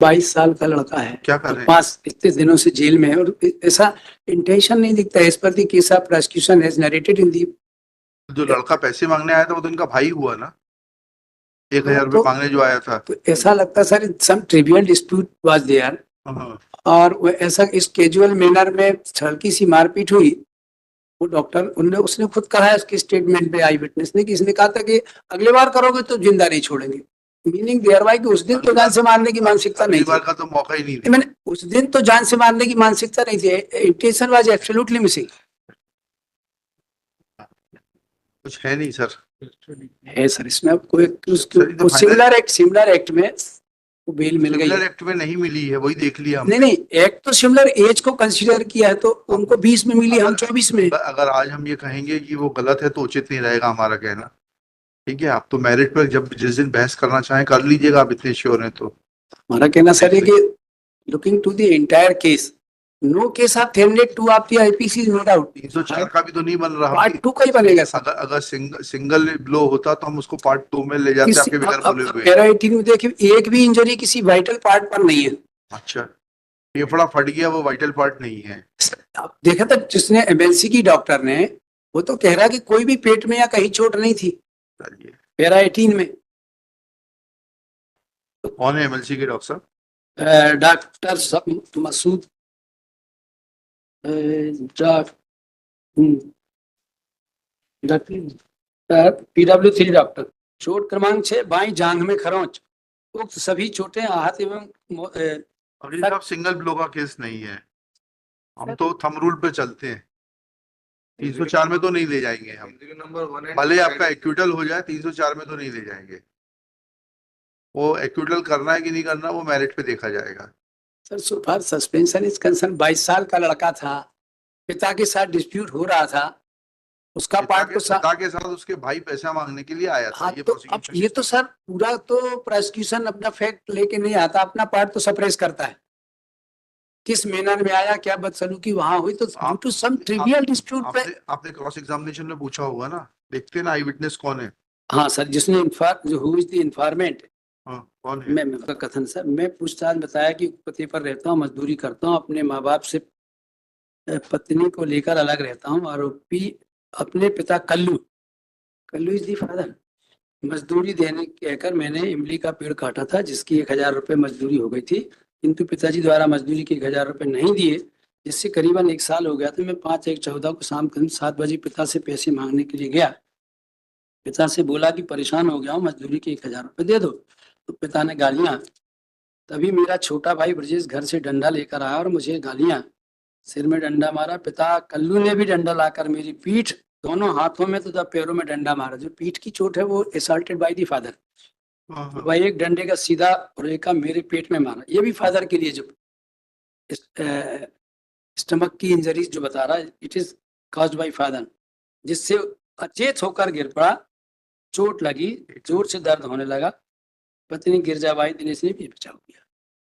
22 साल का लड़का है, क्या कर रहे हैं? 5 इतने दिनों से जेल में है और ऐसा इंटेंशन नहीं दिखता है। As per the case of prosecution has narrated in the. जो लड़का पैसे मांगने आया था वो तो इनका भाई हुआ ना, 1000 रुपये मांगने जो आया था। तो ऐसा लगता है sir some trivial dispute was there, हाँ। और वो ऐसा इस कैजुअल मैनर में हल्की सी मारपीट हुई। वो डॉक्टर उसने खुद कहा है उसके स्टेटमेंट में, आई विटनेस ने, कि इसने कहा था कि अगली बार करोगे तो जिंदा नहीं छोड़ेंगे। मीनिंग देयर बाय कि उस दिन तो जान से मारने की मानसिकता नहीं अगली बार थी। का तो मौका ही नहीं मैंने उस दिन तो जान से मारने की मानसिकता नहीं थी। Intention was absolutely missing. कुछ है नहीं सर। है सर, इसमें अब कोई सर, ये तो सिमिलर एक्ट में वो बेल मिल गई सिमिलर है। एक्ट में नहीं मिली है, वही देख लिया नहीं हमने। नहीं, एक्ट तो सिमिलर एज को कंसीडर किया है, तो उनको 20 में मिली, हम 24 में। अगर आज हम ये कहेंगे कि वो गलत है तो उचित नहीं रहेगा हमारा कहना। ठीक है, आप तो मेरिट पर जब जिस दिन बहस करना चाहें कर लीजिएगा, आप इतने श्योर हैं तो। हमारा कहना सर है कि looking to the entire case, no case of थेमनेट 2 of the IPC is not out. 304 का भी तो नहीं बन रहा। पार्ट 2 का ही बनेगा सर। अगर सिंगल ब्लो होता तो हम उसको पार्ट 2 में ले जाते आपके बगैर बोले हुए। पैरा 18 में देखिए, एक भी इंजरी किसी वाइटल पार्ट पर नहीं है। अच्छा, फेफड़ा फट गया, वो वाइटल पार्ट नहीं है। आप देखा था जिसने एमएलसी की डॉक्टर ने, वो तो कह रहा कि कोई भी पेट में या कहीं चोट नहीं थी पैरा 18 में। कौन है एमएलसी के डॉक्टर साहब? Doctor Masood PW3 doctor. चोट क्रमांक 6, बाई जांघ में खरोंच। उक्त सभी चोटें आहत एवं अभी साहब सिंगल ब्लो का केस नहीं है, हम तो थंब रूल पे चलते हैं। 304 में तो नहीं ले जाएंगे हम, भले आपका एक्यूटल हो जाए, 304 में तो नहीं ले जाएंगे। वो एक्यूटल करना है कि नहीं करना वो मेरिट पे देखा जाएगा। Sir so far suspension is concern, 22 साल का लड़का था, पिता के साथ डिस्प्यूट हो रहा था, उसका पार्ट तो पिता के साथ उसके भाई पैसा मांगने के लिए आया था। हाँ, तो अब ये तो सर पूरा तो प्रोसिक्यूशन अपना फैक्ट लेके नहीं आता, अपना पार्ट तो सप्रेस करता है। किस मैनर में आया, क्या बदसलूकी वहां हुई, तो due to some trivial dispute पे। आपने क्रॉस एग्जामिनेशन में पूछा होगा ना, देखते ना आई विटनेस कौन है। हाँ सर, जिसने जो हु इज द इन्फॉर्मेंट, कौन है? मैं कथन सर, मैं पूछताछ बताया कि पति पर रहता हूँ, मजदूरी करता हूँ, अपने माँ बाप से पत्नी को लेकर अलग रहता हूँ, आरोपी अपने पिता कल्लू इज दी फादर। मजदूरी देने कहकर मैंने इमली का पेड़ काटा था, जिसकी 1000 रुपये मजदूरी हो गई थी, किंतु पिताजी द्वारा मजदूरी के 1000 रुपये नहीं दिए, जिससे करीबन 1 साल हो गया। तो मैं 5/1/14 को शाम करीब 7 बजे पिता से पैसे मांगने के लिए गया। पिता से बोला कि परेशान हो गया हूँ, मजदूरी के 1000 रुपये दे दो। तो पिता ने गालियां। तभी मेरा छोटा भाई ब्रजेश घर से डंडा लेकर आया और मुझे गालियां, सिर में डंडा मारा। पिता कल्लू ने भी डंडा लाकर मेरी पीठ, दोनों हाथों में तथा पैरों में डंडा मारा। जो पीठ की चोट है वो असॉल्टेड बाय दी फादर। वह एक डंडे का सीधा और एक का मेरे पेट में मारा। ये भी फादर के लिए जो स्टमक की इंजरीज जो बता रहा है, it is caused by father, जिससे अचेत होकर गिर पड़ा, चोट लगी, जोर से दर्द होने लगा। पत्नी गिरजाबाई दिनेश ने भी बचाव किया।